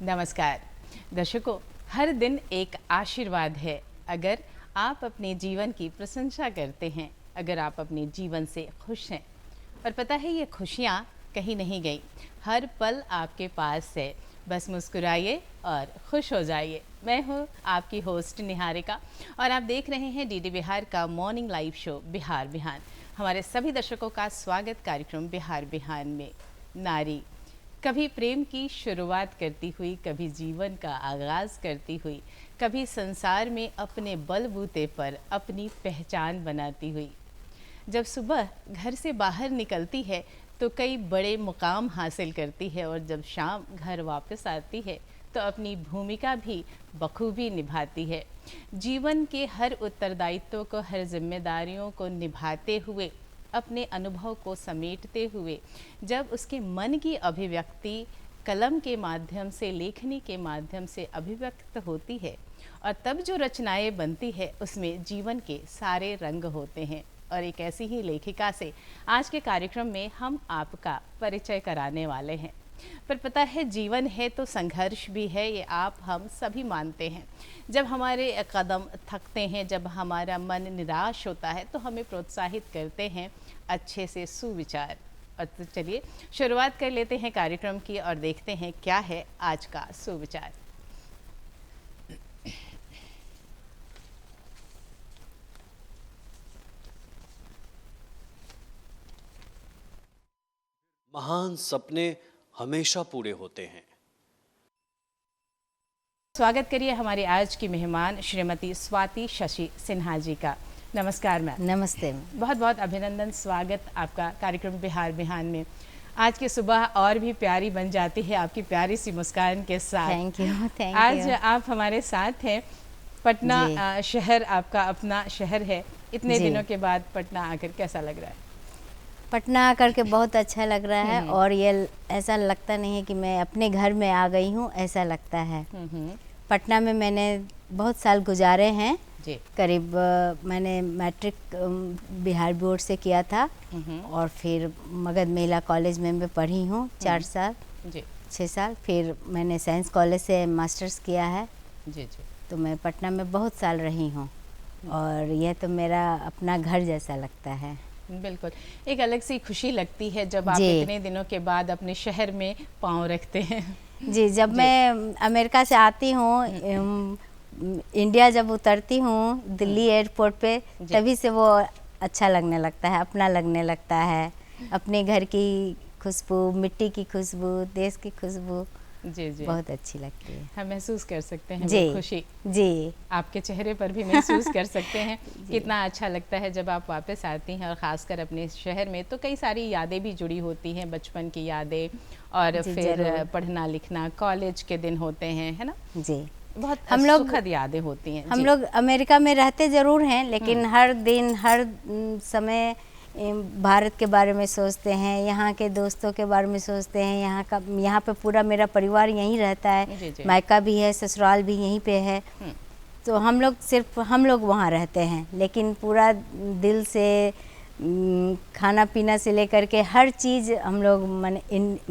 नमस्कार दर्शकों, हर दिन एक आशीर्वाद है अगर आप अपने जीवन की प्रशंसा करते हैं, अगर आप अपने जीवन से खुश हैं। और पता है, ये खुशियाँ कहीं नहीं गई, हर पल आपके पास है। बस मुस्कुराइए और खुश हो जाइए। मैं हूँ आपकी होस्ट निहारिका और आप देख रहे हैं डीडी बिहार का मॉर्निंग लाइव शो बिहार बिहान। हमारे सभी दर्शकों का स्वागत कार्यक्रम बिहार बिहान में। नारी कभी प्रेम की शुरुआत करती हुई, कभी जीवन का आगाज़ करती हुई, कभी संसार में अपने बलबूते पर अपनी पहचान बनाती हुई। जब सुबह घर से बाहर निकलती है तो कई बड़े मुकाम हासिल करती है और जब शाम घर वापस आती है तो अपनी भूमिका भी बखूबी निभाती है। जीवन के हर उत्तरदायित्व को, हर जिम्मेदारियों को निभाते हुए, अपने अनुभव को समेटते हुए, जब उसके मन की अभिव्यक्ति कलम के माध्यम से, लेखनी के माध्यम से अभिव्यक्त होती है और तब जो रचनाएं बनती है उसमें जीवन के सारे रंग होते हैं। और एक ऐसी ही लेखिका से आज के कार्यक्रम में हम आपका परिचय कराने वाले हैं। पर पता है, जीवन है तो संघर्ष भी है, ये आप हम सभी मानते हैं। जब हमारे कदम थकते हैं, जब हमारा मन निराश होता है तो हमें प्रोत्साहित करते हैं अच्छे से सुविचार। और तो चलिए शुरुआत कर लेते हैं कार्यक्रम की और देखते हैं क्या है आज का सुविचार। महान सपने हमेशा पूरे होते हैं। स्वागत करिए हमारी आज की मेहमान श्रीमती स्वाति शशि सिन्हा जी का। नमस्कार मैम। नमस्ते। बहुत बहुत अभिनंदन, स्वागत आपका कार्यक्रम बिहार बिहान में। आज की सुबह और भी प्यारी बन जाती है आपकी प्यारी सी मुस्कान के साथ। Thank you. आज आप हमारे साथ हैं। पटना शहर आपका अपना शहर है। इतने दिनों के बाद पटना आकर कैसा लग रहा है? पटना आकर के बहुत अच्छा लग रहा है और ये ऐसा लगता नहीं है कि मैं अपने घर में आ गई हूँ, ऐसा लगता है। पटना में मैंने बहुत साल गुजारे हैं जी। करीब मैंने मैट्रिक बिहार बोर्ड से किया था और फिर मगध महिला कॉलेज में मैं पढ़ी हूँ 4 साल जी। 6 साल। फिर मैंने साइंस कॉलेज से मास्टर्स किया है जी जी। तो मैं पटना में बहुत साल रही हूँ और यह तो मेरा अपना घर जैसा लगता है। बिल्कुल, एक अलग सी खुशी लगती है जब आप इतने दिनों के बाद अपने शहर में पाँव रखते हैं। जी, जब मैं अमेरिका से आती हूँ, इंडिया जब उतरती हूँ दिल्ली एयरपोर्ट पे, तभी से वो अच्छा लगने लगता है, अपना लगने लगता है। अपने घर की खुशबू, मिट्टी की खुशबू, देश की खुशबू जी जी बहुत अच्छी लगती है। हम महसूस कर सकते हैं जी वो खुशी। जी, आपके चेहरे पर भी महसूस कर सकते हैं कितना अच्छा लगता है जब आप वापस आती हैं और ख़ासकर अपने शहर में। तो कई सारी यादें भी जुड़ी होती हैं, बचपन की यादें और फिर पढ़ना लिखना, कॉलेज के दिन होते हैं, है ना जी। बहुत हम लोग सुखद यादें होती हैं। हम लोग अमेरिका में रहते ज़रूर हैं, लेकिन हर दिन हर समय भारत के बारे में सोचते हैं, यहाँ के दोस्तों के बारे में सोचते हैं। यहाँ पे पूरा मेरा परिवार यहीं रहता है। जी जी। मायका भी है, ससुराल भी यहीं पे है। तो हम लोग वहाँ रहते हैं, लेकिन पूरा दिल से खाना पीना से लेकर के हर चीज़ हम लोग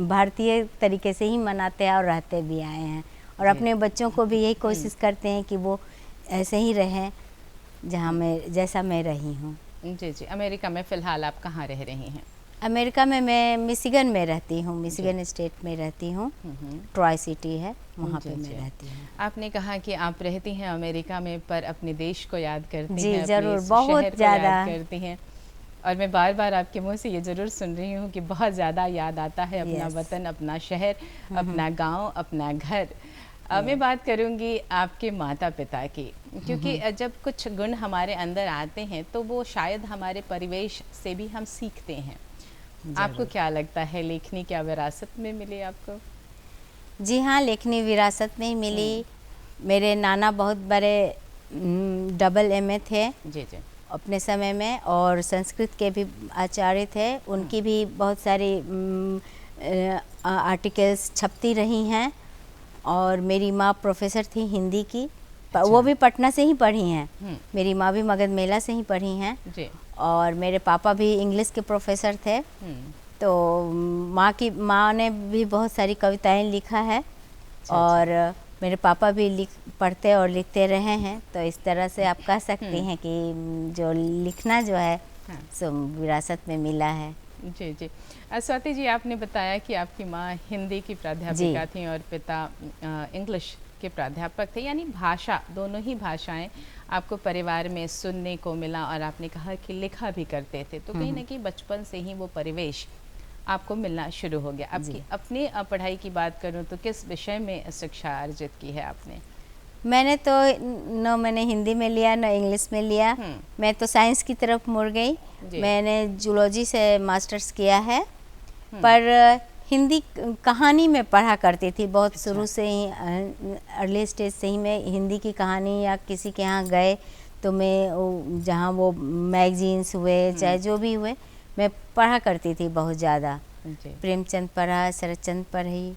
भारतीय तरीके से ही मनाते हैं और रहते भी आए हैं। और अपने बच्चों को भी यही कोशिश करते हैं कि वो ऐसे ही रहें जैसा मैं रही हूँ। जी जी। अमेरिका में फ़िलहाल आप कहाँ रह रही हैं? अमेरिका में मैं मिशिगन में रहती हूँ, मिशिगन स्टेट में रहती हूँ। ट्रॉय सिटी है, वहाँ पे मैं रहती हूँ। आपने कहा कि आप रहती हैं अमेरिका में पर अपने देश को याद करती जी, हैं, ज़रूर, अपने बहुत शहर को ज़्यादा याद करती हैं। और मैं बार बार आपके मुंह से ये ज़रूर सुन रही हूँ कि बहुत ज़्यादा याद आता है अपना वतन, अपना शहर, अपना गाँव, अपना घर। मैं बात करूंगी आपके माता पिता की, क्योंकि जब कुछ गुण हमारे अंदर आते हैं तो वो शायद हमारे परिवेश से भी हम सीखते हैं। आपको क्या लगता है, लेखनी क्या विरासत में मिली आपको? जी हाँ, लेखनी विरासत में ही मिली। मेरे नाना बहुत बड़े डबल MA थे जी जी अपने समय में और संस्कृत के भी आचार्य थे। उनकी भी बहुत सारी आर्टिकल्स छपती रही हैं। और मेरी माँ प्रोफेसर थी हिंदी की। अच्छा। वो भी पटना से ही पढ़ी हैं। मेरी माँ भी मगध मेला से ही पढ़ी हैं जी। और मेरे पापा भी इंग्लिश के प्रोफेसर थे। तो माँ ने भी बहुत सारी कविताएं लिखा है और मेरे पापा भी पढ़ते और लिखते रहे हैं, तो इस तरह से आप कह सकती हैं कि जो लिखना जो है सो विरासत में मिला है। जी जी। स्वाति जी, आपने बताया कि आपकी माँ हिंदी की प्राध्यापिका थी और पिता इंग्लिश के प्राध्यापक थे, यानी भाषा, दोनों ही भाषाएं आपको परिवार में सुनने को मिला और आपने कहा कि लिखा भी करते थे, तो कहीं ना कहीं बचपन से ही वो परिवेश आपको मिलना शुरू हो गया। आपकी अपनी पढ़ाई की बात करूं तो किस विषय में शिक्षा अर्जित की है आपने? मैंने तो न मैंने हिंदी में लिया न इंग्लिश में लिया, मैं तो साइंस की तरफ मुड़ गई। मैंने जूलॉजी से मास्टर्स किया है, पर हिंदी कहानी में पढ़ा करती थी बहुत शुरू से ही, अर्ली स्टेज से ही मैं हिंदी की कहानी या किसी के यहाँ गए तो मैं जहाँ वो मैगजीन्स हुए चाहे जो भी हुए मैं पढ़ा करती थी बहुत ज़्यादा। प्रेमचंद पढ़ा, शरतचंद पढ़ी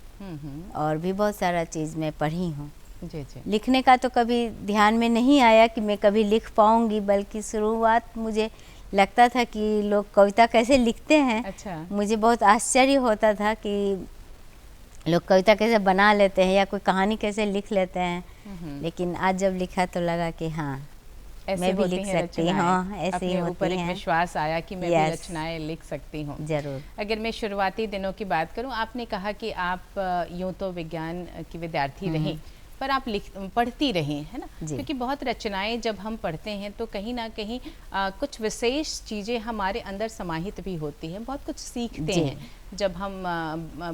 और भी बहुत सारा चीज़ मैं पढ़ी हूँ। लिखने का तो कभी ध्यान में नहीं आया कि मैं कभी लिख पाऊँगी, बल्कि शुरुआत मुझे लगता था कि लोग कविता कैसे लिखते हैं। अच्छा। मुझे बहुत आश्चर्य होता था कि लोग कविता कैसे बना लेते हैं या कोई कहानी कैसे लिख लेते हैं, लेकिन आज जब लिखा तो लगा कि हाँ मैं भी लिख सकती हूँ, ऐसे ही ऊपर एक विश्वास आया कि मैं भी रचनाएं लिख सकती हूँ। जरूर। अगर मैं शुरुआती दिनों की बात करूँ, आपने कहा कि आप यूँ तो विज्ञान की विद्यार्थी रहीं, पर आप पढ़ती रही, है ना? क्योंकि बहुत रचनाएं जब हम पढ़ते हैं तो कहीं ना कहीं कुछ विशेष चीज़ें हमारे अंदर समाहित भी होती हैं, बहुत कुछ सीखते हैं जब हम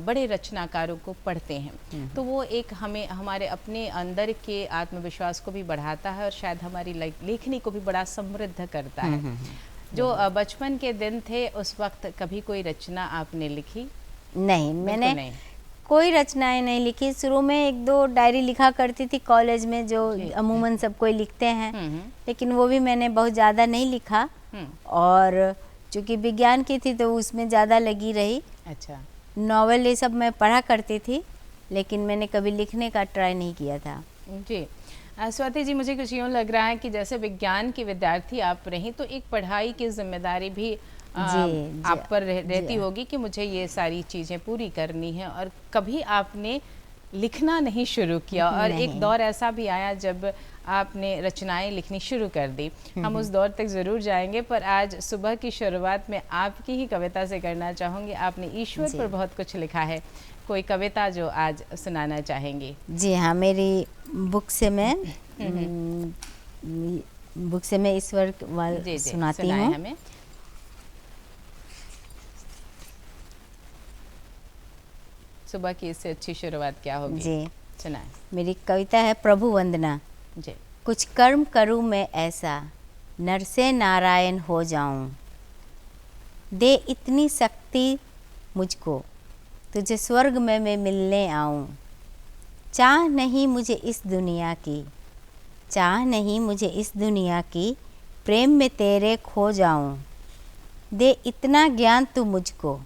बड़े रचनाकारों को पढ़ते हैं। तो वो एक हमें हमारे अपने अंदर के आत्मविश्वास को भी बढ़ाता है और शायद हमारी लेखनी को भी बड़ा समृद्ध करता है। जो बचपन के दिन थे उस वक्त कभी कोई रचना आपने लिखी? नहीं, मैंने कोई रचनाएं नहीं लिखी। शुरू में एक दो डायरी लिखा करती थी कॉलेज में, जो अमूमन सब कोई लिखते हैं, लेकिन वो भी मैंने बहुत ज़्यादा नहीं लिखा। और चूँकि विज्ञान की थी तो उसमें ज़्यादा लगी रही। अच्छा। नॉवेल ये सब मैं पढ़ा करती थी, लेकिन मैंने कभी लिखने का ट्राई नहीं किया था। जी। स्वाति जी, मुझे कुछ यूँ लग रहा है कि जैसे विज्ञान की विद्यार्थी आप रहीं तो एक पढ़ाई की जिम्मेदारी भी आप पर रहती होगी कि मुझे ये सारी चीज़ें पूरी करनी है, और कभी आपने लिखना नहीं शुरू किया। और एक दौर ऐसा भी आया जब आपने रचनाएं लिखनी शुरू कर दी। हम उस दौर तक ज़रूर जाएंगे, पर आज सुबह की शुरुआत में आपकी ही कविता से करना चाहूँगी। आपने ईश्वर पर बहुत कुछ लिखा है, कोई कविता जो आज सुनाना चाहेंगी? जी हाँ, मेरी बुक से मैं ईश्वर सुनाती हूँ। हमें सुबह की इससे अच्छी शुरुआत क्या होगी? जी सुनाएं। मेरी कविता है प्रभु वंदना। जी। कुछ कर्म करूँ मैं ऐसा, नर से नारायण हो जाऊं, दे इतनी शक्ति मुझको, तुझे स्वर्ग में मैं मिलने आऊं। चाह नहीं मुझे इस दुनिया की, चाह नहीं मुझे इस दुनिया की, प्रेम में तेरे खो जाऊं। दे इतना ज्ञान तू मुझको,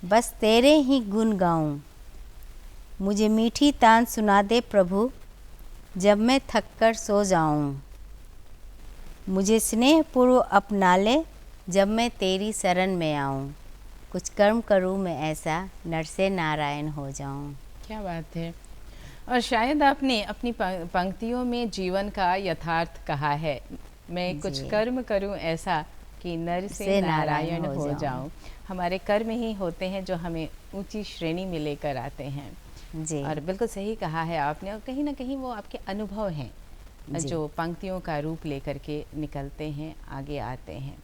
बस तेरे ही गुण गाऊं। मुझे मीठी तान सुना दे प्रभु, जब मैं थक कर सो जाऊं। मुझे स्नेह पूर्व अपना ले, जब मैं तेरी शरण में आऊं। कुछ कर्म करूं मैं ऐसा, नर से नारायण हो जाऊं। क्या बात है। और शायद आपने अपनी पंक्तियों में जीवन का यथार्थ कहा है, मैं कुछ कर्म करूं ऐसा कि नर से नारायण हो जाऊं। हमारे कर्म ही होते हैं जो हमें ऊंची श्रेणी में लेकर आते हैं। जी। और बिल्कुल सही कहा है आपने, और कहीं ना कहीं वो आपके अनुभव हैं जो पंक्तियों का रूप लेकर के निकलते हैं, आगे आते हैं।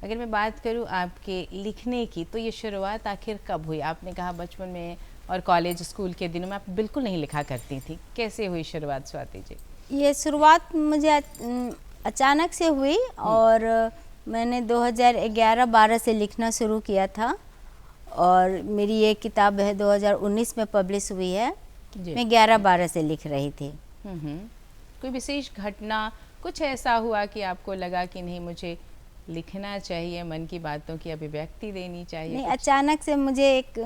अगर मैं बात करूं आपके लिखने की, तो ये शुरुआत आखिर कब हुई? आपने कहा बचपन में और कॉलेज स्कूल के दिनों में आप बिल्कुल नहीं लिखा करती थी, कैसे हुई शुरुआत स्वाति जी? ये शुरुआत मुझे अचानक से हुई, और मैंने 2011-12 से लिखना शुरू किया था, और मेरी ये किताब है 2019 में पब्लिश हुई है। मैं 11-12 से लिख रही थी। कोई विशेष घटना, कुछ ऐसा हुआ कि आपको लगा कि नहीं मुझे लिखना चाहिए, मन की बातों की अभिव्यक्ति देनी चाहिए? नहीं, अचानक से मुझे एक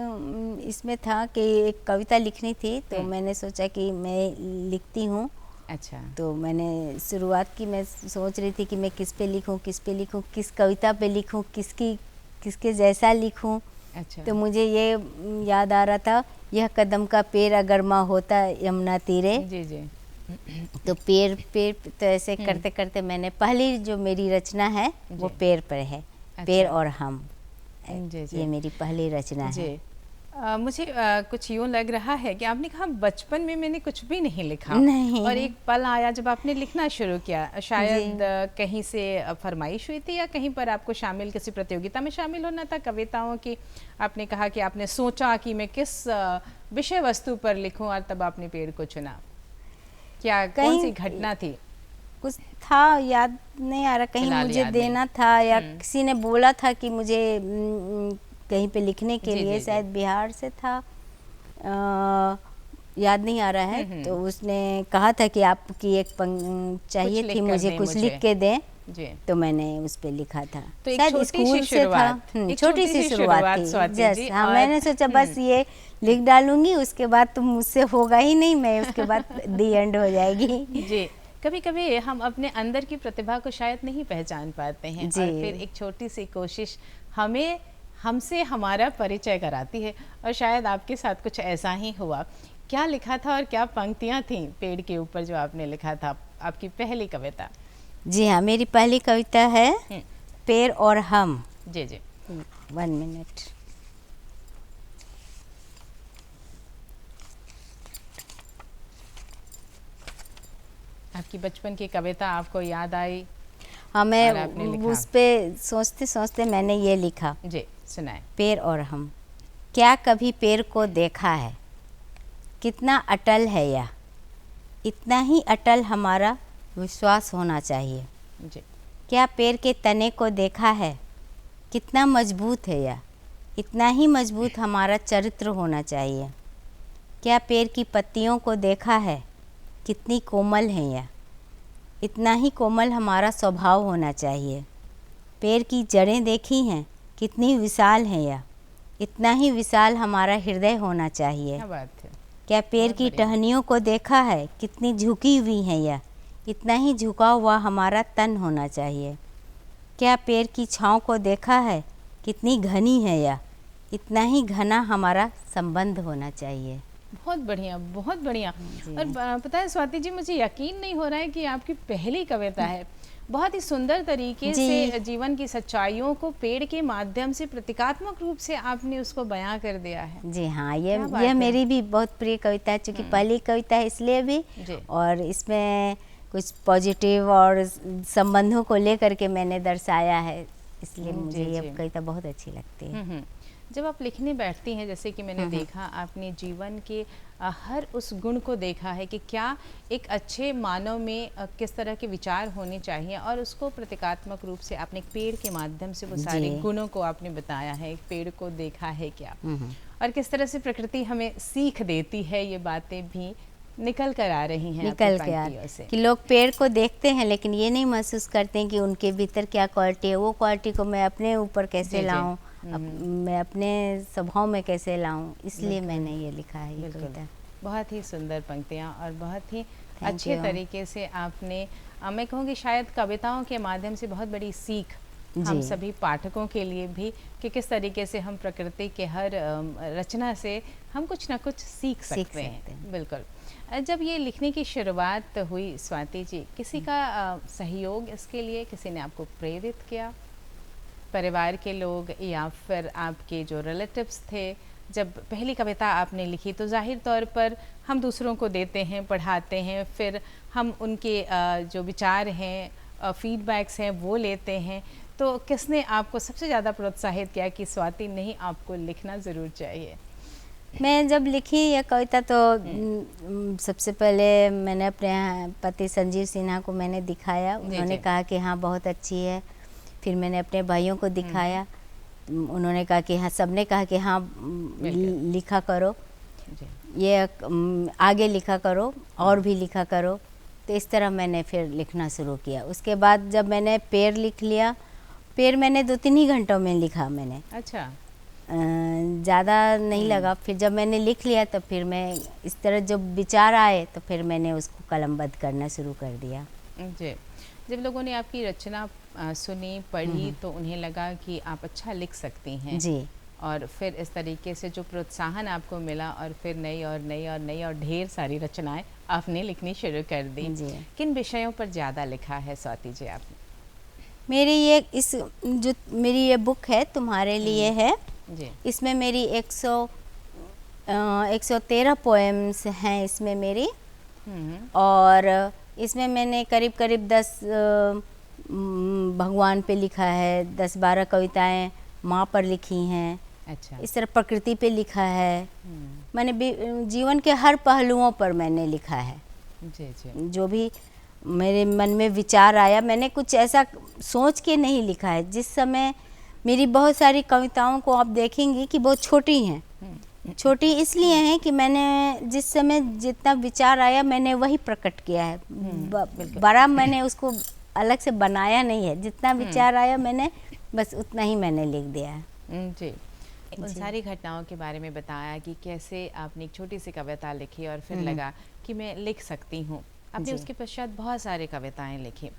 इसमें था कि एक कविता लिखनी थी, तो मैंने सोचा कि मैं लिखती हूँ। अच्छा। तो मैंने शुरुआत की, मैं सोच रही थी कि मैं किस पे लिखूं, किस कविता पे लिखूं, किसके जैसा लिखूं। अच्छा। तो मुझे ये याद आ रहा था यह कदम का पेड़ अगर माँ होता यमुना तीरे, जी जी। तो पेड़ पेड़ तो ऐसे करते करते मैंने पहली जो मेरी रचना है वो जी। पेड़ पर है। पेड़ और हम, जी जी ये मेरी पहली रचना जी। है। मुझे कुछ यूँ लग रहा है कि आपने कहा बचपन में मैंने कुछ भी नहीं लिखा, नहीं। और एक पल आया जब आपने लिखना शुरू किया, शायद जी। कहीं से फरमाइश हुई थी या कहीं पर आपको शामिल किसी प्रतियोगिता में शामिल होना था कविताओं की? आपने कहा कि आपने सोचा कि मैं किस विषय वस्तु पर लिखूं और तब आपने पेड़ को चुना। क्या कौन सी घटना थी? कुछ था, याद नहीं आ रहा, कहीं फिलहाल मुझे याद नहीं। देना था या किसी ने बोला था कि मुझे कहीं पे लिखने के जी, लिए, जी, जी। शायद बिहार से था, याद नहीं आ रहा है। तो उसने कहा था कि आपकी एक चाहिए लिख थी, कर मुझे दें कुछ मुझे। लिख के दें, जी। तो मैंने उस पे लिखा था। तो एक शायद छोटी सी स्कूल से था। शुरुआत, एक छोटी सी शुरुआत थी। स्वाति जस्ट जी, हाँ, और मैंने सोचा बस ये लिख डालूंगी, उसके बाद तो मुझसे होगा ही नहीं, मैं उसके बाद दी एंड हो जाएगी। जी। कभी कभी हम अपने अंदर की प्रतिभा को शायद नहीं पहचान पाते हैं, जी। और फिर एक छोटी सी कोशिश हमें हमसे हमारा परिचय कराती है, और शायद आपके साथ कुछ ऐसा ही हुआ। क्या लिखा था और क्या पंक्तियां थीं पेड़ के ऊपर जो आपने लिखा था, आपकी पहली कविता? जी हाँ, मेरी पहली कविता है पेड़ और हम। जी जी। 1 मिनट। आपकी बचपन की कविता आपको याद आई हाँ, और आपने मैं लिखा। उस पे सोचते सोचते मैंने ये लिखा, जी, सुनाए। पेड़ और हम। क्या कभी पेड़ को देखा है, कितना अटल है यह, इतना ही अटल हमारा विश्वास होना चाहिए। जी। क्या पेड़ के तने को देखा है, कितना मजबूत है यह, इतना ही मजबूत हमारा चरित्र होना चाहिए। क्या पेड़ की पत्तियों को देखा है, कितनी कोमल है यह, इतना ही कोमल हमारा स्वभाव होना चाहिए। पेड़ की जड़ें देखी हैं, कितनी विशाल हैं यह, इतना ही विशाल हमारा हृदय होना चाहिए। क्या बात है। क्या पेड़ बहुत की बढ़िया। टहनियों को देखा है, कितनी झुकी हुई हैं यह, इतना ही झुका हुआ हमारा तन होना चाहिए। क्या पेड़ की छाँव को देखा है, कितनी घनी है यह, इतना ही घना हमारा संबंध होना चाहिए। बहुत बढ़िया, बहुत बढ़िया। और पता है स्वाति जी, मुझे यकीन नहीं हो रहा है कि आपकी पहली कविता है। बहुत ही सुंदर तरीके जी। से जीवन की सच्चाइयों को पेड़ के माध्यम से प्रतीकात्मक रूप से आपने उसको बयां कर दिया है। जी हाँ, क्या बात यह है। मेरी भी बहुत प्रिय कविता है, क्योंकि पहली कविता है इसलिए भी, जी। और इसमें कुछ पॉजिटिव और संबंधों को लेकर के मैंने दर्शाया है, इसलिए मुझे जी, ये जी। कविता बहुत अच्छी लगती है। जब आप लिखने बैठती हैं, जैसे कि मैंने देखा, आपने जीवन के हर उस गुण को देखा है कि क्या एक अच्छे मानव में किस तरह के विचार होने चाहिए, और उसको प्रतीकात्मक रूप से आपने एक पेड़ के माध्यम से वो सारे जी। गुणों को आपने बताया है। एक पेड़ को देखा है क्या, और किस तरह से प्रकृति हमें सीख देती है, ये बातें भी निकल कर आ रही हैं निकल आपकी के पंक्तियों से। कि लोग पेड़ को देखते हैं लेकिन ये नहीं महसूस करते हैं कि उनके भीतर क्या क्वालिटी है, वो क्वालिटी को मैं अपने ऊपर कैसे जी, जी। लाऊं, मैं अपने स्वभाव में कैसे लाऊं, इसलिए मैंने ये लिखा है ये बिल्कुल। कविता। बहुत ही सुंदर पंक्तियाँ, और बहुत ही Thank अच्छे you। तरीके से आपने मैं कहूँगी शायद कविताओं के माध्यम से बहुत बड़ी सीख हम जी। सभी पाठकों के लिए भी, कि किस तरीके से हम प्रकृति के हर रचना से हम कुछ ना कुछ सीख सकते हैं। बिल्कुल। जब ये लिखने की शुरुआत हुई स्वाति जी, किसी का सहयोग इसके लिए, किसी ने आपको प्रेरित किया, परिवार के लोग या फिर आपके जो रिलेटिव्स थे? जब पहली कविता आपने लिखी तो जाहिर तौर पर हम दूसरों को देते हैं, पढ़ाते हैं, फिर हम उनके जो विचार हैं, फीडबैक्स हैं, वो लेते हैं। तो किसने आपको सबसे ज़्यादा प्रोत्साहित किया कि स्वाति नहीं, आपको लिखना ज़रूर चाहिए? मैं जब लिखी यह कविता तो सबसे पहले मैंने अपने पति संजीव सिन्हा को मैंने दिखाया, उन्होंने कहा कि हाँ बहुत अच्छी है। फिर मैंने अपने भाइयों को दिखाया, उन्होंने कहा कि हाँ, सबने कहा कि हाँ लिखा करो, ये आगे लिखा करो और भी लिखा करो। तो इस तरह मैंने फिर लिखना शुरू किया। उसके बाद जब मैंने पेड़ लिख लिया, पेड़ मैंने 2-3 ही घंटों में लिखा मैंने। अच्छा। ज़्यादा नहीं लगा। फिर जब मैंने लिख लिया तो फिर मैं इस तरह जब विचार आए तो फिर मैंने उसको कलमबद्ध करना शुरू कर दिया। जी। जब लोगों ने आपकी रचना सुनी, पढ़ी, तो उन्हें लगा कि आप अच्छा लिख सकती हैं। जी। और फिर इस तरीके से जो प्रोत्साहन आपको मिला और फिर नई और नई और नई और ढेर सारी रचनाएं आपने लिखनी शुरू कर दी। जी। किन विषयों पर ज़्यादा लिखा है स्वाति जी आपने? मेरी ये जो मेरी ये बुक है तुम्हारे लिए है, जी। इसमें मेरी 113 पोएम्स हैं इसमें मेरी, और इसमें मैंने करीब करीब 10 भगवान पे लिखा है, 10-12 कविताएं माँ पर लिखी हैं। अच्छा। इस तरह प्रकृति पे लिखा है। मैंने जीवन के हर पहलुओं पर मैंने लिखा है। जी जी। जो भी मेरे मन में विचार आया, मैंने कुछ ऐसा सोच के नहीं लिखा है। जिस समय मेरी बहुत सारी कविताओं को आप देखेंगी कि बहुत छोटी हैं। छोटी इसलिए हैं कि मैंने जिस समय जितना विचार आया मैंने वही प्रकट किया है। बड़ा मैंने उसको अलग से बनाया नहीं है। जितना विचार आया मैंने बस उतना ही मैंने लिख दिया है। जी। उन सारी घटनाओं के बारे में बताया कि कैसे आपने एक छोटी सी कविता लिखी और फिर लगा कि मैं लिख सकती हूँ। आपने उसके पश्चात बहुत सारी कविताएं लिखी।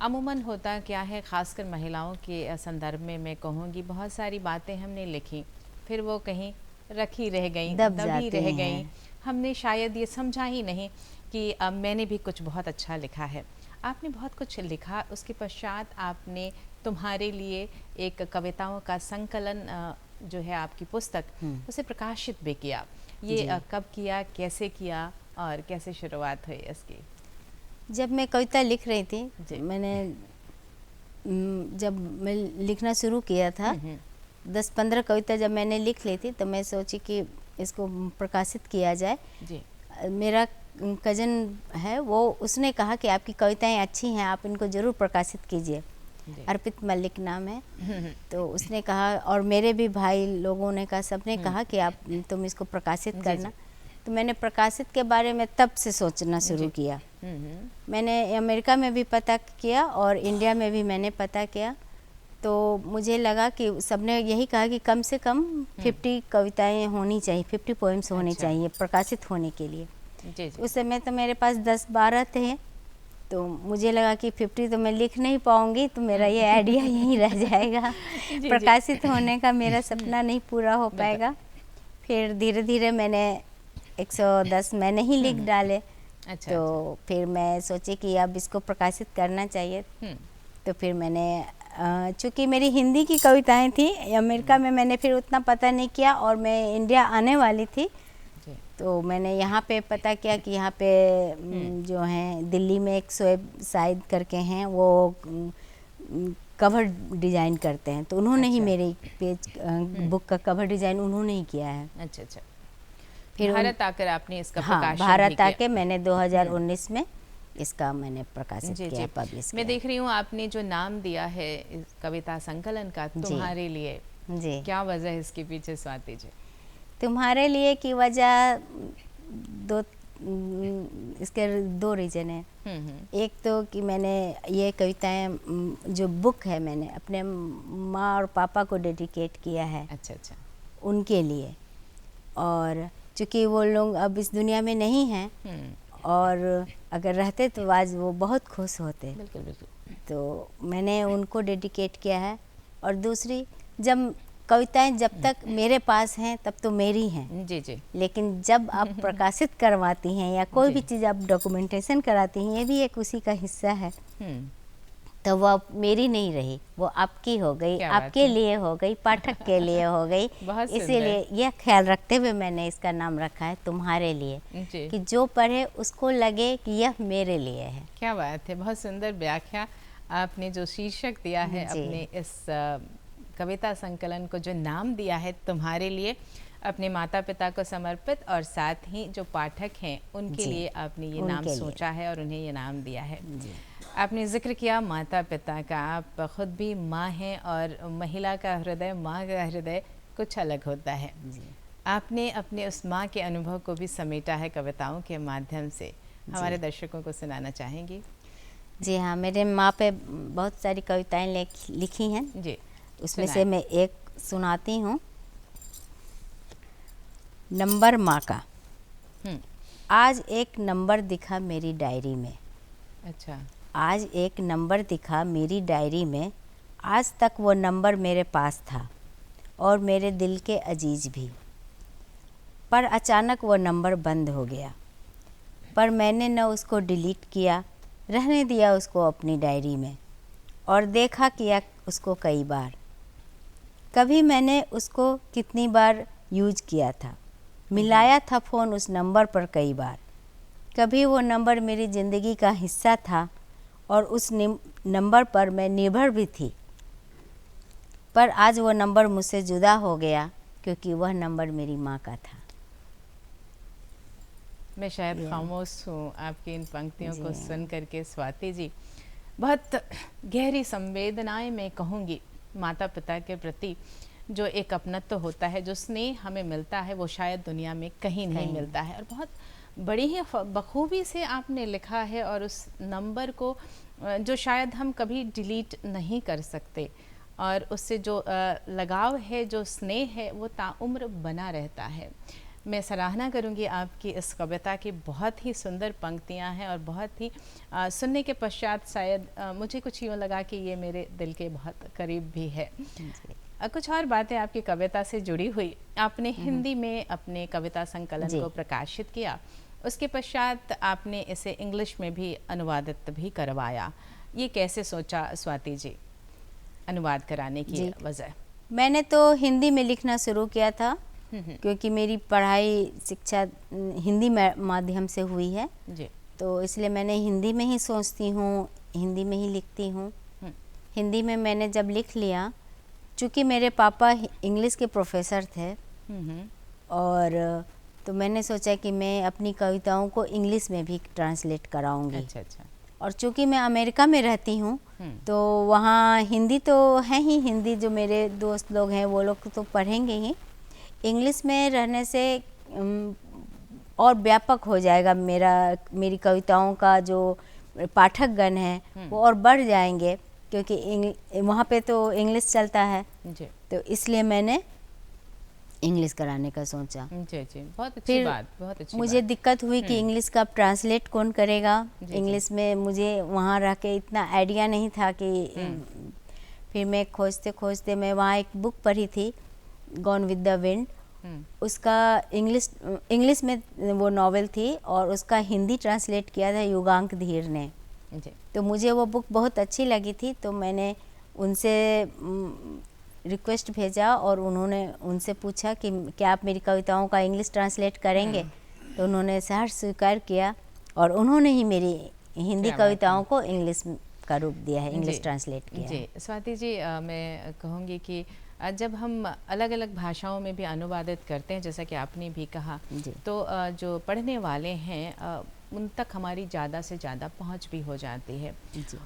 अमूमन होता क्या है, ख़ासकर महिलाओं के संदर्भ में मैं कहूँगी, बहुत सारी बातें हमने लिखी फिर वो कहीं रखी रह गई, दबी रह गई। हमने शायद ये समझा ही नहीं कि मैंने भी कुछ बहुत अच्छा लिखा है। आपने बहुत कुछ लिखा, उसके पश्चात आपने तुम्हारे लिए एक कविताओं का संकलन जो है आपकी पुस्तक, उसे प्रकाशित भी किया। ये कब किया, कैसे किया और कैसे शुरुआत हुई इसकी? जब मैं कविता लिख रही थी, जब मैं लिखना शुरू किया था, 10-15 कविता जब मैंने लिख ली थी तो मैं सोची कि इसको प्रकाशित किया जाए। जी। मेरा कज़न है वो, उसने कहा कि आपकी कविताएं अच्छी हैं, आप इनको ज़रूर प्रकाशित कीजिए। अर्पित मलिक नाम है। तो उसने कहा, और मेरे भी भाई लोगों ने कहा, सबने कहा कि आप तुम इसको प्रकाशित करना। तो मैंने प्रकाशित के बारे में तब से सोचना शुरू किया। मैंने अमेरिका में भी पता किया और इंडिया में भी मैंने पता किया। तो मुझे लगा कि सबने यही कहा कि कम से कम 50 कविताएं होनी चाहिए, 50 पोएम्स होने चाहिए प्रकाशित होने के लिए। जी। उस समय तो मेरे पास 10-12 थे। तो मुझे लगा कि 50 तो मैं लिख नहीं पाऊंगी, तो मेरा ये आइडिया यहीं रह जाएगा। प्रकाशित होने का मेरा सपना नहीं पूरा हो पाएगा। फिर धीरे धीरे मैंने 110 मैंने ही लिख डाले। अच्छा। तो फिर मैं सोची कि अब इसको प्रकाशित करना चाहिए। तो फिर मैंने चूँकि मेरी हिंदी की कविताएं थी, अमेरिका में मैंने फिर उतना पता नहीं किया और मैं इंडिया आने वाली थी। तो मैंने यहाँ पे पता किया कि यहाँ पे जो हैं दिल्ली में एक शोएब साइद करके हैं, वो कवर डिज़ाइन करते हैं। तो उन्होंने ही मेरे पेज बुक का कवर डिज़ाइन उन्होंने ही किया है। अच्छा। फिर भारत आकर आपने इसका प्रकाशन भारत आके मैंने 2019 में इसका मैंने प्रकाशित किया, पब्लिश किया। मैं देख रही हूँ आपने जो नाम दिया है इस कविता संकलन का, तुम्हारे लिए, जी, क्या वजह है इसके पीछे स्वाति जी? तुम्हारे लिए की वजह इसके 2 रीज़न है। एक तो कि मैंने ये कविताएं जो बुक है मैंने अपने माँ और पापा को डेडिकेट किया है। अच्छा। उनके लिए, और चूँकि वो लोग अब इस दुनिया में नहीं हैं, और अगर रहते तो आज वो बहुत खुश होते। बिल्कुल। तो मैंने उनको डेडिकेट किया है। और दूसरी, जब कविताएं जब तक मेरे पास हैं तब तो मेरी हैं। जी। लेकिन जब आप प्रकाशित करवाती हैं या कोई भी चीज़ आप डॉक्यूमेंटेशन कराती हैं, ये भी एक उसी का हिस्सा है। तो वो अब मेरी नहीं रही, वो आपकी हो गई, आपके लिए हो गई, पाठक के लिए हो गई। इसीलिए यह ख्याल रखते हुए मैंने इसका नाम रखा है तुम्हारे लिए, कि जो पढ़े उसको लगे कि यह मेरे लिए है। क्या बात है, बहुत सुंदर व्याख्या आपने जो शीर्षक दिया है अपने इस कविता संकलन को, जो नाम दिया है तुम्हारे लिए, अपने माता पिता को समर्पित और साथ ही जो पाठक हैं उनके लिए आपने ये नाम सोचा है और उन्हें ये नाम दिया है। आपने जिक्र किया माता पिता का, आप खुद भी माँ हैं और महिला का हृदय, माँ का हृदय कुछ अलग होता है। आपने अपने उस माँ के अनुभव को भी समेटा है कविताओं के माध्यम से, हमारे दर्शकों को सुनाना चाहेंगी? जी हाँ, मेरे माँ पे बहुत सारी कविताएं लिखी हैं जी, उसमें से मैं एक सुनाती हूँ। नंबर माँ का। आज एक नंबर दिखा मेरी डायरी में। अच्छा। आज एक नंबर दिखा मेरी डायरी में, आज तक वो नंबर मेरे पास था और मेरे दिल के अजीज भी। पर अचानक वो नंबर बंद हो गया, पर मैंने न उसको डिलीट किया, रहने दिया उसको अपनी डायरी में और देखा किया उसको कई बार। कभी मैंने उसको कितनी बार यूज किया था, मिलाया था फ़ोन उस नंबर पर कई बार। कभी वो नंबर मेरी ज़िंदगी का हिस्सा था और उस नंबर पर मैं निर्भर भी थी। पर आज वो नंबर मुझसे जुदा हो गया क्योंकि वह नंबर मेरी माँ का था। मैं शायद खामोश हूँ आपकी इन पंक्तियों को सुन करके स्वाति जी। बहुत गहरी संवेदनाएं मैं कहूँगी माता पिता के प्रति। जो एक अपनत्व होता है, जो स्नेह हमें मिलता है, वो शायद दुनिया में कहीं नहीं मिलता है। और बहुत बड़ी ही बखूबी से आपने लिखा है और उस नंबर को जो शायद हम कभी डिलीट नहीं कर सकते और उससे जो लगाव है, जो स्नेह है, वो ताउम्र बना रहता है। मैं सराहना करूंगी आपकी इस कविता की। बहुत ही सुंदर पंक्तियां हैं और बहुत ही सुनने के पश्चात शायद मुझे कुछ यूँ लगा कि ये मेरे दिल के बहुत करीब भी है। कुछ और बातें आपकी कविता से जुड़ी हुई। आपने हिंदी में अपने कविता संकलन को प्रकाशित किया, उसके पश्चात आपने इसे इंग्लिश में भी अनुवादित भी करवाया। ये कैसे सोचा स्वाति जी अनुवाद कराने की वजह? मैंने तो हिंदी में लिखना शुरू किया था क्योंकि मेरी पढ़ाई शिक्षा हिंदी माध्यम से हुई है जी। तो इसलिए मैंने हिंदी में ही सोचती हूँ, हिंदी में ही लिखती हूँ। हिंदी में मैंने जब लिख लिया, चूँकि मेरे पापा इंग्लिश के प्रोफेसर थे और तो मैंने सोचा कि मैं अपनी कविताओं को इंग्लिश में भी ट्रांसलेट कराऊंगी। अच्छा। और चूँकि मैं अमेरिका में रहती हूँ तो वहाँ हिंदी तो है ही, हिंदी जो मेरे दोस्त लोग हैं वो लोग तो पढ़ेंगे ही। इंग्लिश में रहने से और व्यापक हो जाएगा मेरी कविताओं का जो पाठकगण है वो और बढ़ जाएंगे क्योंकि वहाँ पे तो इंग्लिश चलता है जी। तो इसलिए मैंने इंग्लिश कराने का सोचा। जी, बहुत अच्छी बात, बहुत अच्छी मुझे बात। दिक्कत हुई कि इंग्लिश का ट्रांसलेट कौन करेगा। इंग्लिश में मुझे वहाँ रह के इतना आइडिया नहीं था कि फिर मैं खोजते खोजते मैं वहाँ एक बुक पढ़ी थी, गॉन विद द विंड। उसका इंग्लिश में वो नॉवेल थी और उसका हिंदी ट्रांसलेट किया था युगांक धीर ने। तो मुझे वो बुक बहुत अच्छी लगी थी तो मैंने उनसे रिक्वेस्ट भेजा और उन्होंने उनसे पूछा कि क्या आप मेरी कविताओं का इंग्लिश ट्रांसलेट करेंगे। तो उन्होंने सहर्ष स्वीकार किया और उन्होंने ही मेरी हिंदी कविताओं को इंग्लिश का रूप दिया है, इंग्लिश ट्रांसलेट किया जी। स्वाति जी, मैं कहूँगी कि जब हम अलग अलग भाषाओं में भी अनुवादित करते हैं, जैसा कि आपने भी कहा, तो जो पढ़ने वाले हैं उन तक हमारी ज़्यादा से ज़्यादा पहुंच भी हो जाती है।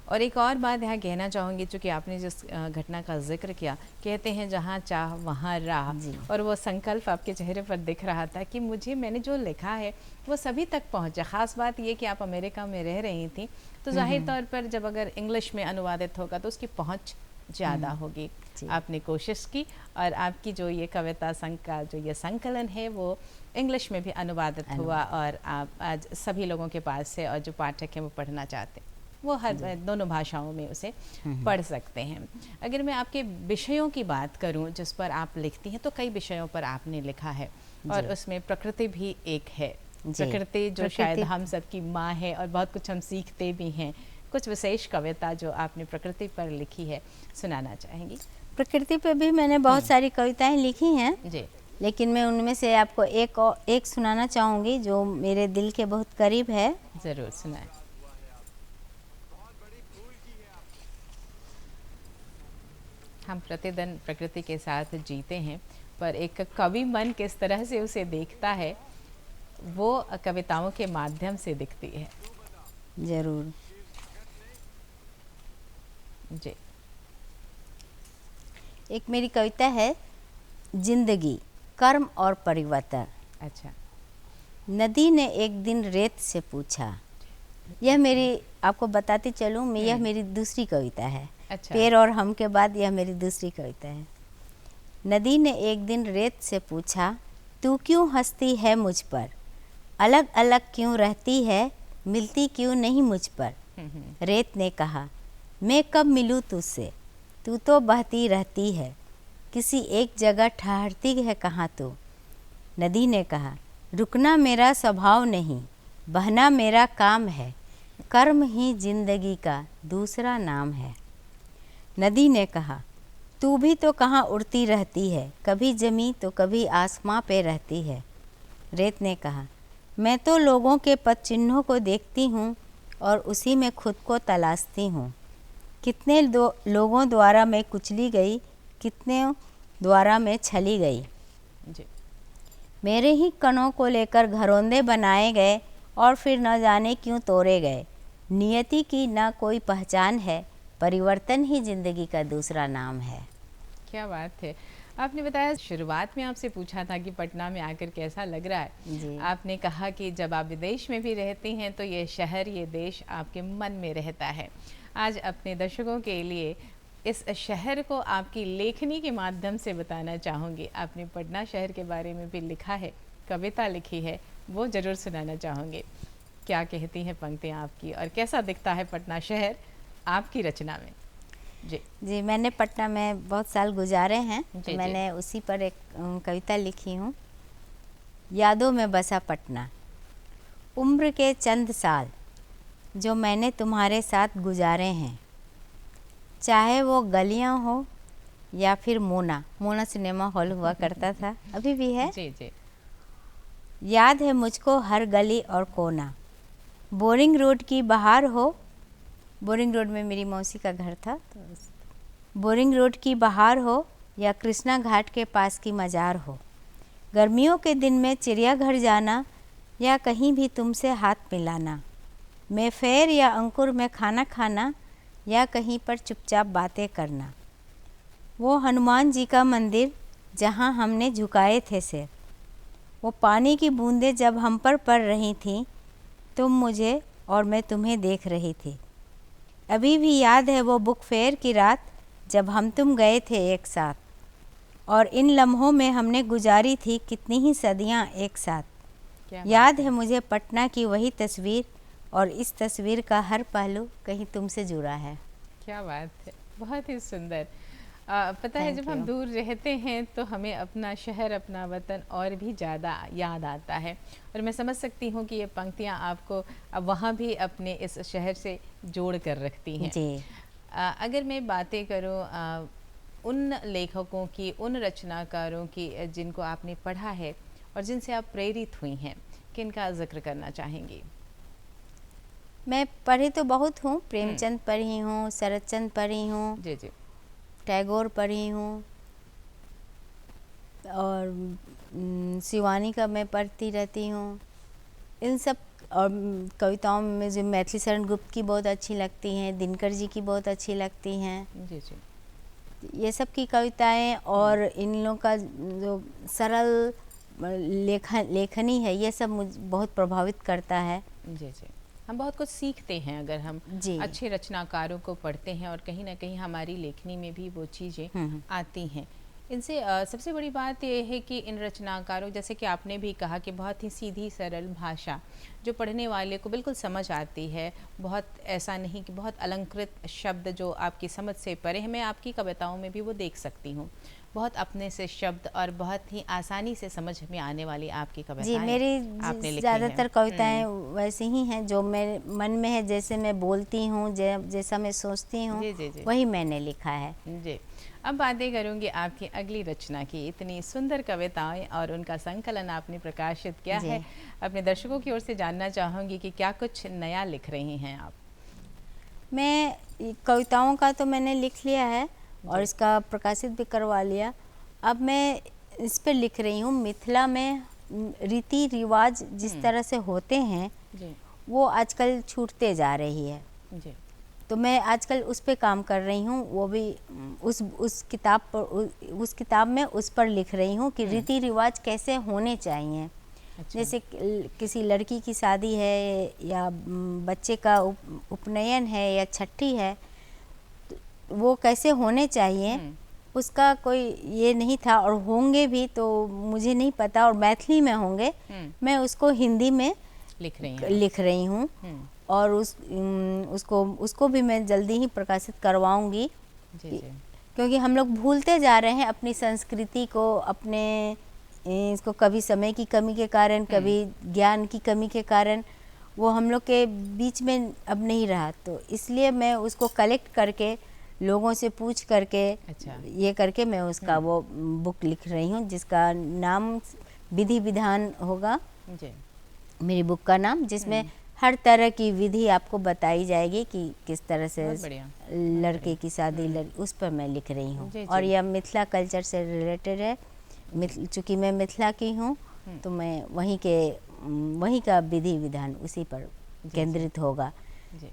और एक और बात यहाँ कहना चाहूँगी, चूँकि आपने जिस घटना का जिक्र किया, कहते हैं जहाँ चाह वहाँ राह, और वो संकल्प आपके चेहरे पर दिख रहा था कि मैंने जो लिखा है वो सभी तक पहुँचे। ख़ास बात ये कि आप अमेरिका में रह रही थी तो जाहिर तौर पर जब अगर इंग्लिश में अनुवादित होगा तो उसकी पहुँच ज़्यादा होगी। आपने कोशिश की और आपकी जो ये कविता का जो ये संकलन है वो इंग्लिश में भी अनुवादित हुआ और आप आज सभी लोगों के पास है और जो पाठक हैं वो पढ़ना चाहते हैं वो हर दोनों भाषाओं में उसे पढ़ सकते हैं। अगर मैं आपके विषयों की बात करूं जिस पर आप लिखती हैं तो कई विषयों पर आपने लिखा है और उसमें प्रकृति भी एक है। प्रकृति जो शायद हम सबकी माँ है और बहुत कुछ हम सीखते भी हैं। कुछ विशेष कविता जो आपने प्रकृति पर लिखी है सुनाना चाहेंगी? प्रकृति पे भी मैंने बहुत सारी कविताएं लिखी हैं जी, लेकिन मैं उनमें से आपको एक सुनाना चाहूँगी जो मेरे दिल के बहुत करीब है। ज़रूर सुनाएं। हम प्रतिदिन प्रकृति के साथ जीते हैं पर एक कवि मन किस तरह से उसे देखता है वो कविताओं के माध्यम से दिखती है। ज़रूर जी। एक मेरी कविता है जिंदगी कर्म और परिवर्तन। अच्छा। नदी ने एक दिन रेत से पूछा, यह मेरी आपको बताती चलूँ मैं, यह मेरी दूसरी कविता है। अच्छा। पेड़ और हम के बाद यह मेरी दूसरी कविता है। नदी ने एक दिन रेत से पूछा, तू क्यों हंसती है मुझ पर, अलग अलग क्यों रहती है, मिलती क्यों नहीं मुझ पर। रेत ने कहा, मैं कब मिलूँ तुझसे, तू तो बहती रहती है, किसी एक जगह ठहरती है कहाँ तू। नदी ने कहा, रुकना मेरा स्वभाव नहीं, बहना मेरा काम है, कर्म ही जिंदगी का दूसरा नाम है। नदी ने कहा, तू भी तो कहाँ उड़ती रहती है, कभी जमी तो कभी आसमां पे रहती है। रेत ने कहा, मैं तो लोगों के पद चिन्हों को देखती हूँ और उसी में खुद को तलाशती हूँ। कितने लोगों द्वारा मैं कुचली गई, कितने द्वारा मैं छली गई। जी। मेरे ही कणों को लेकर घरौंदे बनाए गए और फिर न जाने क्यों तोड़े गए। नियति की ना कोई पहचान है, परिवर्तन ही जिंदगी का दूसरा नाम है। क्या बात है। आपने बताया, शुरुआत में आपसे पूछा था कि पटना में आकर कैसा लग रहा है। जी। आपने कहा कि जब आप विदेश में भी रहती हैं तो ये शहर, ये देश आपके मन में रहता है। आज अपने दर्शकों के लिए इस शहर को आपकी लेखनी के माध्यम से बताना चाहूँगी। आपने पटना शहर के बारे में भी लिखा है, कविता लिखी है, वो ज़रूर सुनाना चाहूँगी। क्या कहती हैं पंक्तियाँ आपकी और कैसा दिखता है पटना शहर आपकी रचना में? जी, मैंने पटना में बहुत साल गुजारे हैं, तो जी। मैंने उसी पर एक कविता लिखी हूँ। यादों में बसा पटना, उम्र के चंद साल जो मैंने तुम्हारे साथ गुजारे हैं, चाहे वो गलियाँ हो या फिर मोना सिनेमा हॉल हुआ करता था, अभी भी है। जी जी। याद है मुझको हर गली और कोना, बोरिंग रोड की बहार हो, बोरिंग रोड में मेरी मौसी का घर था, तो बोरिंग रोड की बहार हो या कृष्णा घाट के पास की मज़ार हो, गर्मियों के दिन में चिड़ियाघर जाना या कहीं भी तुमसे हाथ मिलाना, मैं फेर या अंकुर में खाना खाना या कहीं पर चुपचाप बातें करना, वो हनुमान जी का मंदिर जहाँ हमने झुकाए थे सिर, वो पानी की बूंदें जब हम पर पड़ रही थीं, तुम मुझे और मैं तुम्हें देख रही थी। अभी भी याद है वो बुक फेयर की रात जब हम तुम गए थे एक साथ, और इन लम्हों में हमने गुजारी थी कितनी ही सदियां एक साथ। याद है मुझे पटना की वही तस्वीर, और इस तस्वीर का हर पहलू कहीं तुमसे जुड़ा है। क्या बात है, बहुत ही सुंदर। पता है, जब हम दूर रहते हैं तो हमें अपना शहर, अपना वतन और भी ज़्यादा याद आता है, और मैं समझ सकती हूँ कि ये पंक्तियाँ आपको अब वहाँ भी अपने इस शहर से जोड़ कर रखती हैं। जी। अगर मैं बातें करूँ उन लेखकों की, उन रचनाकारों की जिनको आपने पढ़ा है और जिनसे आप प्रेरित हुई हैं, किनका जिक्र करना चाहेंगी? मैं पढ़ी तो बहुत हूँ, प्रेमचंद पढ़ी हूँ, शरतचंद पढ़ी हूँ, जी जी, टैगोर पढ़ी हूँ, और शिवानी का मैं पढ़ती रहती हूँ। इन सब और कविताओं में मुझे मैथिली शरण गुप्त की बहुत अच्छी लगती हैं, दिनकर जी की बहुत अच्छी लगती हैं। जी जी। ये सब की कविताएं और इन लोगों का जो सरल लेखनी है, ये सब मुझे बहुत प्रभावित करता है। जी जी, हम बहुत कुछ सीखते हैं अगर हम अच्छे रचनाकारों को पढ़ते हैं, और कहीं ना कहीं हमारी लेखनी में भी वो चीज़ें आती हैं। इनसे सबसे बड़ी बात यह है कि इन रचनाकारों, जैसे कि आपने भी कहा कि बहुत ही सीधी सरल भाषा जो पढ़ने वाले को बिल्कुल समझ आती है, बहुत ऐसा नहीं कि बहुत अलंकृत शब्द जो आपकी समझ से परे हैं। मैं आपकी कविताओं में भी वो देख सकती हूँ, बहुत अपने से शब्द और बहुत ही आसानी से समझ में आने वाली आपकी कविताएं। जी, मेरी ज़्यादातर कविताएं वैसी ही हैं जो मेरे मन में है, जैसे मैं बोलती हूँ, जैसा मैं सोचती हूँ, वही मैंने लिखा है। जी, अब बातें करूँगी आपकी अगली रचना की। इतनी सुंदर कविताएं और उनका संकलन आपने प्रकाशित किया है। अपने दर्शकों की ओर से जानना चाहूँगी कि क्या कुछ नया लिख रही हैं आप? मैं कविताओं का तो मैंने लिख लिया है और इसका प्रकाशित भी करवा लिया। अब मैं इस पर लिख रही हूँ, मिथिला में रीति रिवाज जिस तरह से होते हैं वो आजकल छूटते जा रही है जी। तो मैं आजकल उस पे काम कर रही हूँ, वो भी उस किताब पर, उस किताब में उस पर लिख रही हूँ कि रीति रिवाज कैसे होने चाहिए। अच्छा। जैसे किसी लड़की की शादी है या बच्चे का उपनयन है या छठी है, वो कैसे होने चाहिए उसका कोई ये नहीं था, और होंगे भी तो मुझे नहीं पता, और मैथिली में होंगे। मैं उसको हिंदी में लिख रही हूँ और उसको भी मैं जल्दी ही प्रकाशित करवाऊंगी, क्योंकि हम लोग भूलते जा रहे हैं अपनी संस्कृति को, अपने इसको कभी समय की कमी के कारण, कभी ज्ञान की कमी के कारण वो हम लोग के बीच में अब नहीं रहा। तो इसलिए मैं उसको कलेक्ट करके लोगों से पूछ करके अच्छा। ये करके मैं उसका वो बुक लिख रही हूँ, जिसका नाम विधि विधान होगा, जी। मेरी बुक का नाम, जिसमें हर तरह की विधि आपको बताई जाएगी कि किस तरह से बहुत बढ़िया। लड़के की शादी उस पर मैं लिख रही हूँ। जी, और जी। यह मिथिला कल्चर से रिलेटेड है। चूँकि मैं मिथिला की हूँ तो मैं वहीं का विधि विधान उसी पर केंद्रित होगा। जी।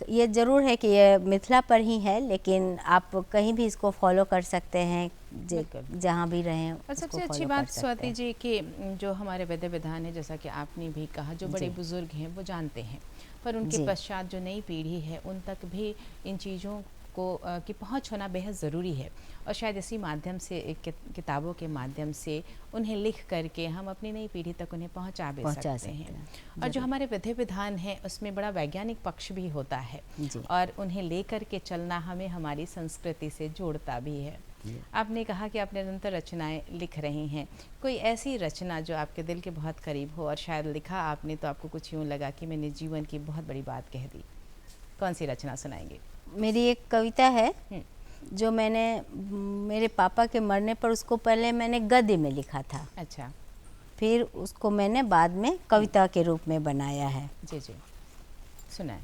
ये ज़रूर है कि ये मिथिला पर ही है, लेकिन आप कहीं भी इसको फॉलो कर सकते हैं, बिल्कुल। जहाँ भी रहें और उसको सबसे अच्छी follow बात कर सकते स्वाति हैं। जी कि जो हमारे विधि विधान है, जैसा कि आपने भी कहा, जो बड़े जी। बुजुर्ग हैं वो जानते हैं, पर उनके जी। पश्चात जो नई पीढ़ी है उन तक भी इन चीज़ों को की पहुंच होना बेहद ज़रूरी है। और शायद इसी माध्यम से, किताबों के माध्यम से उन्हें लिख करके हम अपनी नई पीढ़ी तक उन्हें पहुंचा सकते हैं। और जो हमारे विधि विधान है उसमें बड़ा वैज्ञानिक पक्ष भी होता है, जी। और उन्हें लेकर के चलना हमें हमारी संस्कृति से जोड़ता भी है। आपने कहा कि आप निरंतर रचनाएं लिख रही हैं। कोई ऐसी रचना जो आपके दिल के बहुत करीब हो, और शायद लिखा आपने तो आपको कुछ यूँ लगा कि मैंने जीवन की बहुत बड़ी बात कह दी, कौन सी रचना सुनाएंगे? मेरी एक कविता है जो मैंने मेरे पापा के मरने पर, उसको पहले मैंने गद्य में लिखा था, अच्छा। फिर उसको मैंने बाद में कविता के रूप में बनाया है। जी जी, सुनाएं।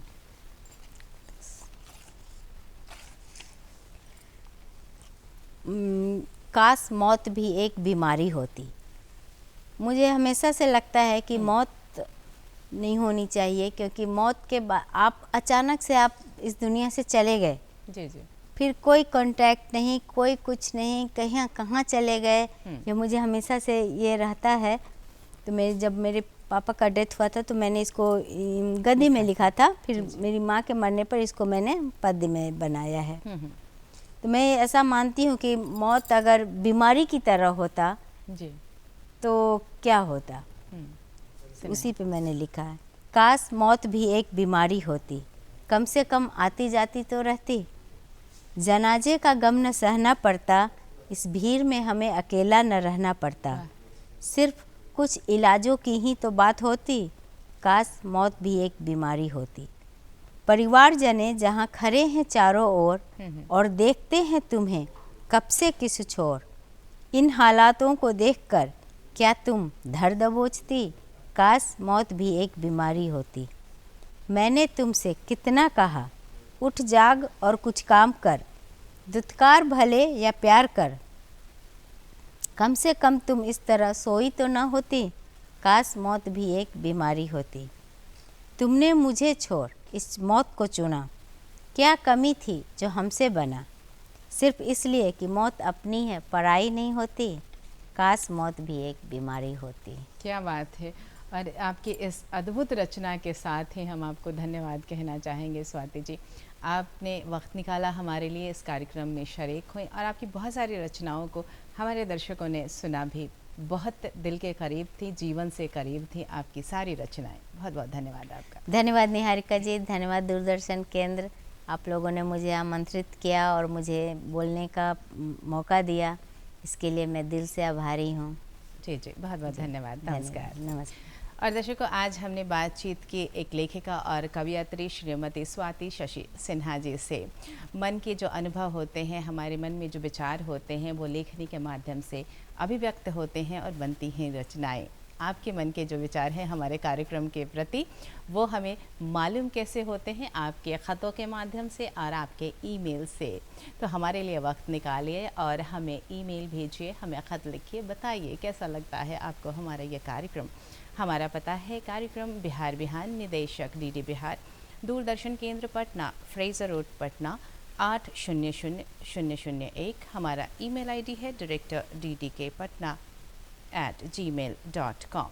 काश मौत भी एक बीमारी होती। मुझे हमेशा से लगता है कि मौत नहीं होनी चाहिए, क्योंकि मौत के बाद आप अचानक से आप इस दुनिया से चले गए, जी जी। फिर कोई कांटेक्ट नहीं, कोई कुछ नहीं, कहाँ चले गए, ये मुझे हमेशा से ये रहता है। तो जब मेरे पापा का डेथ हुआ था तो मैंने इसको गद्य में लिखा था, फिर मेरी माँ के मरने पर इसको मैंने पद्य में बनाया है। तो मैं ऐसा मानती हूँ कि मौत अगर बीमारी की तरह होता जी तो क्या होता, उसी पे मैंने लिखा है। काश मौत भी एक बीमारी होती, कम से कम आती जाती तो रहती। जनाजे का गम न सहना पड़ता, इस भीड़ में हमें अकेला न रहना पड़ता। सिर्फ कुछ इलाजों की ही तो बात होती, काश मौत भी एक बीमारी होती। परिवार जने जहाँ खड़े हैं चारों ओर और देखते हैं तुम्हें कब से किस छोर। इन हालातों को देखकर क्या तुम धर दबोचती, काश मौत भी एक बीमारी होती। मैंने तुमसे कितना कहा, उठ जाग और कुछ काम कर, दुत्कार भले या प्यार कर। कम से कम तुम इस तरह सोई तो न होती, काश मौत भी एक बीमारी होती। तुमने मुझे छोड़ इस मौत को चुना, क्या कमी थी जो हमसे बना। सिर्फ इसलिए कि मौत अपनी है, पराई नहीं होती, काश मौत भी एक बीमारी होती। क्या बात है। और आपकी इस अद्भुत रचना के साथ ही हम आपको धन्यवाद कहना चाहेंगे स्वाति जी। आपने वक्त निकाला हमारे लिए, इस कार्यक्रम में शरीक हुई, और आपकी बहुत सारी रचनाओं को हमारे दर्शकों ने सुना भी। बहुत दिल के करीब थी, जीवन से करीब थी आपकी सारी रचनाएं। बहुत बहुत धन्यवाद आपका। धन्यवाद निहारिका जी, धन्यवाद दूरदर्शन केंद्र। आप लोगों ने मुझे आमंत्रित किया और मुझे बोलने का मौका दिया, इसके लिए मैं दिल से आभारी हूँ। जी जी, बहुत बहुत धन्यवाद। नमस्कार। नमस्कार। और दर्शकों, आज हमने बातचीत की एक लेखिका और कवयित्री श्रीमती स्वाति शशि सिन्हा जी से। मन के जो अनुभव होते हैं, हमारे मन में जो विचार होते हैं, वो लेखनी के माध्यम से अभिव्यक्त होते हैं और बनती हैं रचनाएं। आपके मन के जो विचार हैं हमारे कार्यक्रम के प्रति, वो हमें मालूम कैसे होते हैं? आपके ख़तों के माध्यम से और आपके ईमेल से। तो हमारे लिए वक्त निकालिए और हमें ईमेल भेजिए, हमें ख़त लिखिए, बताइए कैसा लगता है आपको हमारा ये कार्यक्रम। हमारा पता है कार्यक्रम बिहार बिहान, निदेशक DD बिहार, दूरदर्शन केंद्र पटना, फ्रेजर रोड पटना 800001। हमारा ईमेल ID है director@ddkpatna@gmail.com।